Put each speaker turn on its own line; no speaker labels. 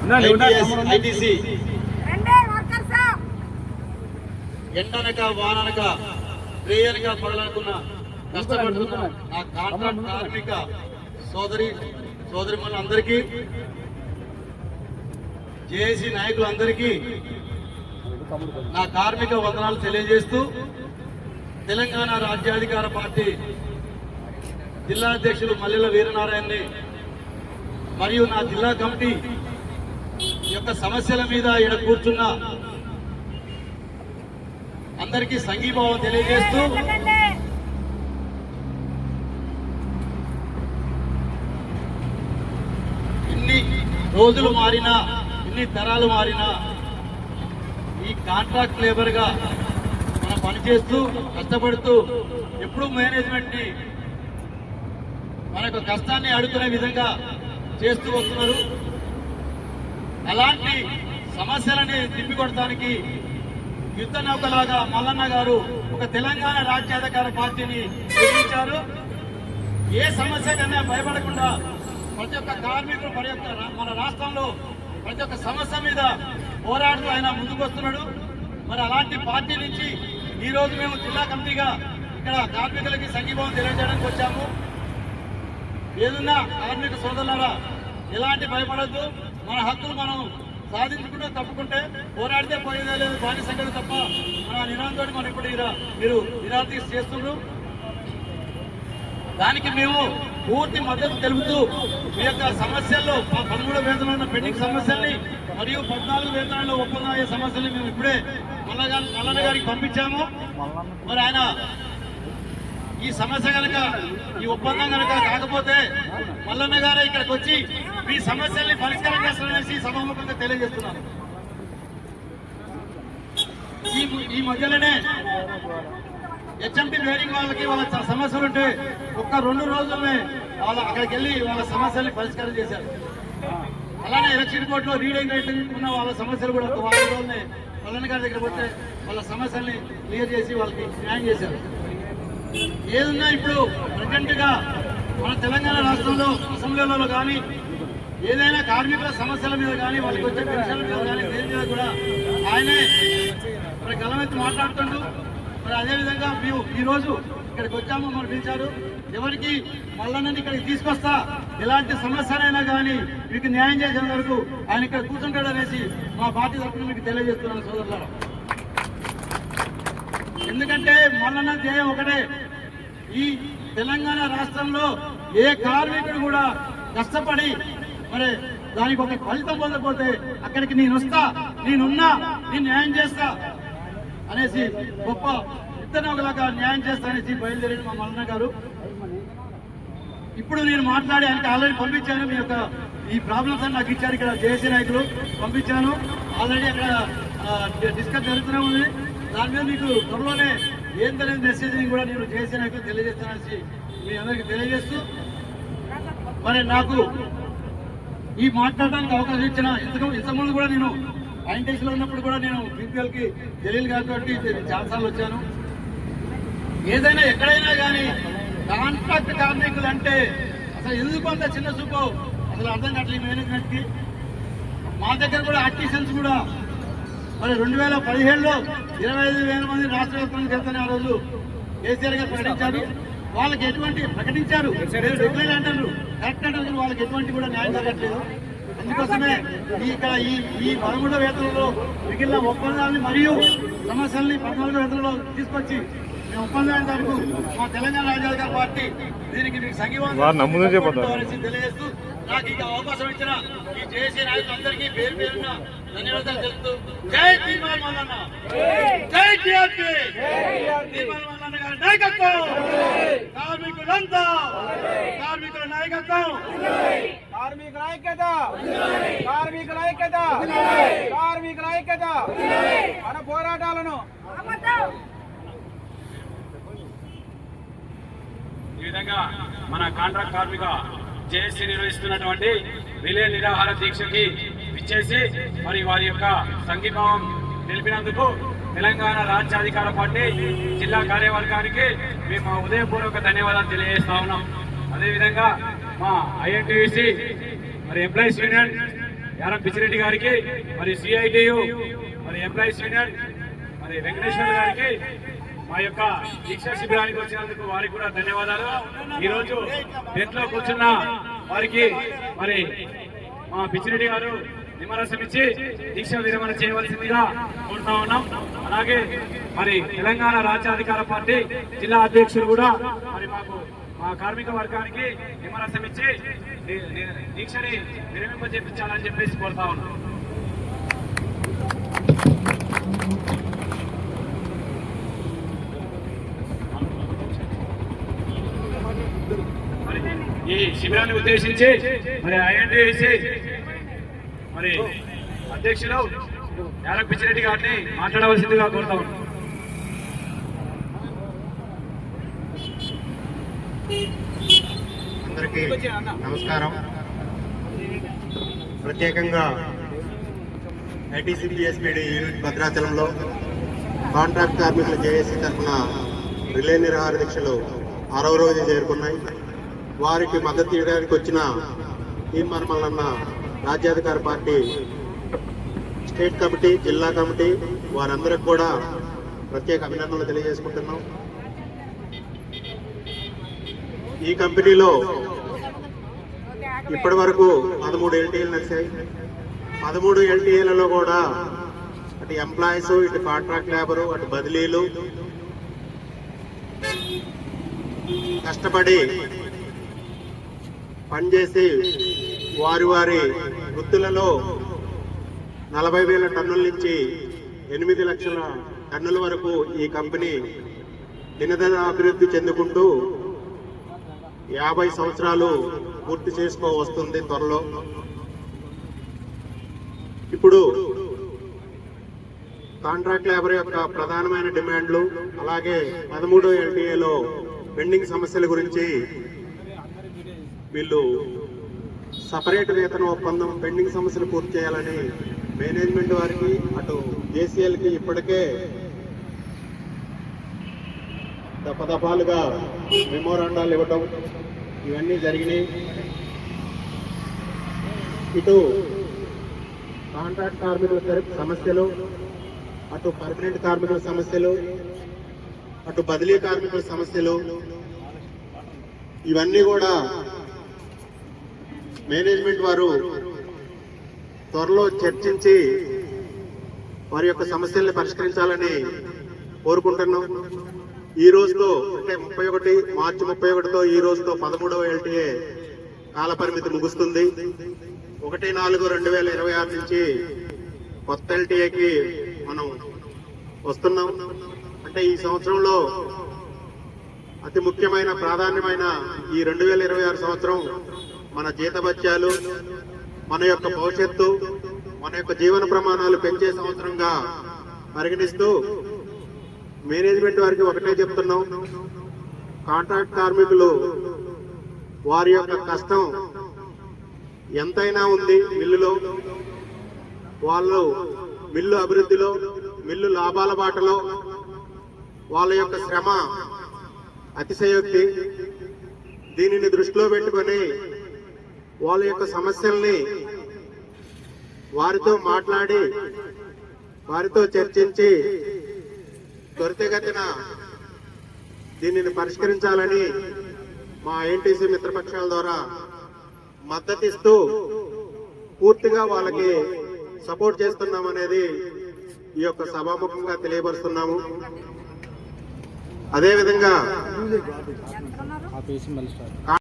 ITC ఎండనక వాననక ప్రేయర్గా పగలనుకున్న కష్టపడుతున్న నా కాంట్రాక్ట్ కార్మిక సోదరిమణులందరికీ, జేఏసీ నాయకులందరికీ నా కార్మిక వందనాలు తెలియజేస్తూ, తెలంగాణ రాజ్యాధికార పార్టీ జిల్లా అధ్యక్షులు మల్లెల వీరనారాయణని మరియు నా జిల్లా కమిటీ యొక్క సమస్యల మీద ఇక్కడ కూర్చున్న అందరికీ సంఘీభావం తెలియజేస్తూ, ఇన్ని రోజులు మారినా, ఇన్ని తరాలు మారినా ఈ కాంట్రాక్ట్ లేబర్గా మనం పనిచేస్తూ కష్టపడుతూ ఎప్పుడూ మేనేజ్మెంట్ని మనకు కష్టాన్ని అడుగుతున్న విధంగా చేస్తూ వస్తున్నారు. అలాంటి సమస్యలని తిప్పికొట్టడానికి యుద్ధ నౌకలాగా మల్లన్న గారు ఒక తెలంగాణ రాజ్యాధికార పార్టీని నిర్మించారు. ఏ సమస్య కన్నా భయపడకుండా ప్రతి ఒక్క కార్మికులు మన రాష్ట్రంలో ప్రతి ఒక్క సమస్య మీద పోరాడుతూ ఆయన ముందుకు వస్తున్నాడు. మరి అలాంటి పార్టీ నుంచి ఈరోజు మేము జిల్లా కమిటీగా ఇక్కడ కార్మికులకి సంఘీభావం తెలియజేయడానికి వచ్చాము. ఏదన్నా కార్మిక సోదరులారా, ఎలాంటి భయపడద్దు. మన హక్కులు మనం సాధించుకుంటే తప్పుకుంటే పోరాడితే పోయేదే లేదు, బానిస సంఖ్యలు తప్ప మన నినాదంతో మనం ఇప్పుడు మీరు నిరాదీక్ష చేస్తున్నారు. దానికి మేము పూర్తి మద్దతు తెలుపుతూ మీ యొక్క సమస్యల్లో 13 వేతనాల పెండింగ్ సమస్యల్ని మరియు 14 వేతనాల్లో ఒప్పందం అయ్యే సమస్యల్ని మేము ఇప్పుడే మల్లన్న గారికి పంపించాము. మరి ఆయన ఈ సమస్య కనుక, ఈ ఒప్పందం కనుక కాకపోతే మల్లన్న గారే ఇక్కడికి వచ్చి మీ సమస్యల్ని పరిష్కారం చేస్తారనేసి సభాముఖంగా తెలియజేస్తున్నాను. ఈ మధ్యలోనే హెచ్ఎంటీ వేరింగ్ వాళ్ళకి వాళ్ళ సమస్యలు ఉంటే ఒక్క 2 రోజుల్లోనే అక్కడికి వెళ్ళి వాళ్ళ సమస్యల్ని పరిష్కారం చేశారు. అలానే ఎలక్షన్ కోర్టులో రీడింగ్ రైటింగ్ ఉన్న వాళ్ళ సమస్యలు కూడా ఒక 4 రోజులనే మల్లన్న గారి దగ్గర పోతే వాళ్ళ సమస్యల్ని క్లియర్ చేసి వాళ్ళకి న్యాయం చేశారు. ఏదన్నా ఇప్పుడు ప్రజెంట్గా మన తెలంగాణ రాష్ట్రంలో అసెంబ్లీలలో కానీ ఏదైనా కార్మికుల సమస్యల మీద కానీ వాళ్ళకి వచ్చే పెన్షన్ల మీద కానీ దేని మీద కూడా ఆయనే మరి గలమెత్తి మాట్లాడుతుంటూ, మరి అదేవిధంగా మేము ఈరోజు ఇక్కడికి వచ్చాము, మరి పిలిచారు. ఎవరికి మల్లన్నని ఇక్కడికి తీసుకొస్తా, ఎలాంటి సమస్యలైనా కానీ మీకు న్యాయం చేసే వరకు ఆయన ఇక్కడ కూర్చుంటాడు అనేసి మా పార్టీ తరఫున మీకు తెలియజేస్తున్నాను సోదరులారా. ఎందుకంటే మల్లన్న ధ్యేయం ఒకటే, ఈ తెలంగాణ రాష్ట్రంలో ఏ కార్మికుడు కూడా కష్టపడి మరి దానికి ఒక ఫలితం పొందకపోతే అక్కడికి నేను వస్తా, నేనున్నా, నేను న్యాయం చేస్తా అనేసి గొప్ప యుద్ధనౌకలాగా న్యాయం చేస్తా అనేసి బయలుదేరిన మా మల్లన్న గారు. ఇప్పుడు నేను మాట్లాడి ఆయనకి ఆల్రెడీ పంపించాను. మీ యొక్క ఈ ప్రాబ్లమ్స్ అని నాకు ఇచ్చారు, ఇక్కడ జేఏసీ నాయకులు పంపించాను. ఆల్రెడీ అక్కడ డిస్కస్ జరుగుతూనే ఉంది. దాని మీద మీకు త్వరలోనే ఏం తెలియని మెసేజ్ని కూడా నేను జేఏసీ నాయకులు తెలియజేస్తానని మీ అందరికీ తెలియజేస్తూ, మరి నాకు ఈ మాట్లాడడానికి అవకాశం ఇచ్చిన ఇంతకుముందు కూడా నేను ఐఎన్టీసీలో ఉన్నప్పుడు కూడా నేను బీపీఎల్కి జలీల్ గారితో చాలాసార్లు వచ్చాను. ఏదైనా ఎక్కడైనా కానీ కాంట్రాక్ట్ కార్మికులు అంటే అసలు ఎందుకు అంత చిన్న చూపు అసలు అర్థం కావట్లేదు మేనేజ్మెంట్కి. మా దగ్గర కూడా ఆర్టిషన్స్ కూడా మరి 2017లో 25,000 మంది రాష్ట్ర వ్యాప్తంగా చేస్తానే ఆ రోజు కేసీఆర్ గారు ప్రకటించారు. వాళ్ళకి ఎటువంటి ప్రకటించారు రెగ్యులర్ అంటారు, కరెక్ట్ అంటారు, వాళ్ళకి ఎటువంటి కూడా న్యాయం జరగట్లేదు. అందుకోసమే ఇక్కడ ఈ 13వ వేతనంలో మిగిలిన ఒప్పందాలని మరియు సమస్యల్ని 14వ వేతనంలో తీసుకొచ్చి మేము ఒప్పందం వరకు మా తెలంగాణ రాజ్యాధికార పార్టీ దీనికి మీకు సంఘీభావం తెలియజేస్తూ, నాకు ఇక అవకాశం ఇచ్చిన ఈ జేఏసీ నాయకులందరికీ పేరు పేరున ధన్యవాదాలు తెలుపుతూ, జై తీర్మాన్ మల్లన్న, జై టీఆర్పీ, తీర్మాన్ మల్లన్న గారి నాయకత్వం, కార్మికులంతా, కార్మికుల నాయకత్వం,
కార్మికుల ఐక్యత, కార్మికుల ఐక్యత, కార్మికుల ఐక్యత, మన పోరాటాలను
ఈ విధంగా మన కాంట్రాక్ట్ కార్మిక జేఏసీ నిర్వహిస్తున్నటువంటి రిలే నిరాహార దీక్షకి విచ్చేసి మరి వారి యొక్క సంఘీభావం తెలిపినందుకు తెలంగాణ రాజ్యాధికార పార్టీ జిల్లా కార్యవర్గానికి మేము ఉదయపూర్వక ధన్యవాదాలు తెలియజేస్తా ఉన్నాం. అదేవిధంగా మా ఐఎన్టీయూసీ మరి ఎంప్లాయీస్ యూనియన్ యారం పిచ్చిరెడ్డి గారికి, మరి సిఐటియు మరి ఎంప్లాయీస్ యూనియన్ మరి వెంకటేశ్వర గారికి మా యొక్క దీక్షా శిబిరానికి వచ్చినందుకు వారికి కూడా ధన్యవాదాలు. ఈరోజు బెంచ్లో కూర్చున్న వారికి మరి మా పిచ్చిరెడ్డి గారు నిమ్మరసం ఇచ్చి దీక్ష విరమణ చేయవలసిందిగా కోరుతా ఉన్నాం. అలాగే మరి తెలంగాణ రాజ్యాధికార పార్టీ జిల్లా అధ్యక్షులు కూడా మరి మాకు మా కార్మిక వర్గానికి నిమ్మరసం ఇచ్చి దీక్షని విరమింపజేపించాలని చెప్పేసి కోరుతా ఉన్నాం. ఈ శిబిరాన్ని ఉద్దేశించి మరి ఐఎన్టీసీ మరి అధ్యక్షులు యారం పిచ్చిరెడ్డి గారిని మాట్లాడవలసిందిగా కోరుతా ఉన్నాం.
అందరికీ నమస్కారం. ప్రత్యేకంగా ఐటీసీపీఎస్పీడీ యూనిట్ భద్రాచలంలో కాంట్రాక్ట్ కార్మికుల జేఏసీ తరఫున రిలే నిరాహార దీక్షలు 6వ రోజు చేరుకున్నాయి. వారికి మద్దతు ఇవ్వడానికి వచ్చిన టీం మర్మలన్న రాజ్యాధికార పార్టీ స్టేట్ కమిటీ, జిల్లా కమిటీ వారందరికి కూడా ప్రత్యేక అభినందనలు తెలియజేసుకుంటున్నాం. ఈ కంపెనీలో ఇప్పటి వరకు 13 ఎల్టీఏలు నడిచాయి. 13 ఎల్టీఏలలో కూడా అటు ఎంప్లాయీస్, ఇటు కాంట్రాక్ట్ లేబరు, అటు బదిలీలు కష్టపడి పనిచేసి వారి వారి వృత్తులలో 40,000 టన్నుల నుంచి 8 లక్షల టన్నుల వరకు ఈ కంపెనీ దినదిన అభివృద్ధి చెందుకుంటూ 50 సంవత్సరాలు పూర్తి చేసుకోవస్తుంది త్వరలో. ఇప్పుడు కాంట్రాక్ట్ లేబర్ యొక్క ప్రధానమైన డిమాండ్లు, అలాగే 13వ ఎల్టీఏలో పెండింగ్ సమస్యల గురించి వీళ్ళు సపరేట్ వేతన ఒప్పందం పెండింగ్ సమస్యలు పూర్తి చేయాలని మేనేజ్మెంట్ వారికి, అటు జేసీఎల్కి ఇప్పటికే దఫాలుగా మెమోరాండాలు ఇవ్వటం ఇవన్నీ జరిగినాయి. ఇటు కాంట్రాక్ట్ కార్మికుల సమస్యలు, అటు పర్మనెంట్ కార్మికుల సమస్యలు, అటు బదిలీ కార్మికుల సమస్యలు ఇవన్నీ కూడా మేనేజ్మెంట్ వారు త్వరలో చర్చించి వారి యొక్క సమస్యల్ని పరిష్కరించాలని కోరుకుంటున్నాం. ఈ రోజుతో అంటే మార్చి 31తో ఈ రోజుతో 13వ ఎల్టీఏ కాలపరిమితి ముగుస్తుంది. 1/4/2026 నుంచి కొత్త ఎల్టీఏకి మనం వస్తున్నాం. అంటే ఈ సంవత్సరంలో అతి ముఖ్యమైన ప్రాధాన్యమైన ఈ 2026 సంవత్సరం మన జీతభత్యాలు, మన యొక్క భవిష్యత్తు, మన యొక్క జీవన ప్రమాణాలు పెంచే సంవత్సరంగా పరిగణిస్తూ మేనేజ్మెంట్ వారికి ఒకటే చెప్తున్నాం. కాంట్రాక్ట్ కార్మికులు వారి యొక్క కష్టం ఎంతైనా ఉంది మిల్లులో. వాళ్ళు మిల్లు అభివృద్ధిలో, మిల్లు లాభాల బాటలో వాళ్ళ యొక్క శ్రమ అతిశయోక్తి. దీనిని దృష్టిలో పెట్టుకొని వాళ్ళ యొక్క సమస్యల్ని వారితో మాట్లాడి, వారితో చర్చించి త్వరితగతిన దీనిని పరిష్కరించాలని మా ఐఎన్టీసీ మిత్రపక్షాల ద్వారా మద్దతిస్తూ పూర్తిగా వాళ్ళకి సపోర్ట్ చేస్తున్నామనేది ఈ యొక్క సభాముఖంగా తెలియపరుస్తున్నాము. అదేవిధంగా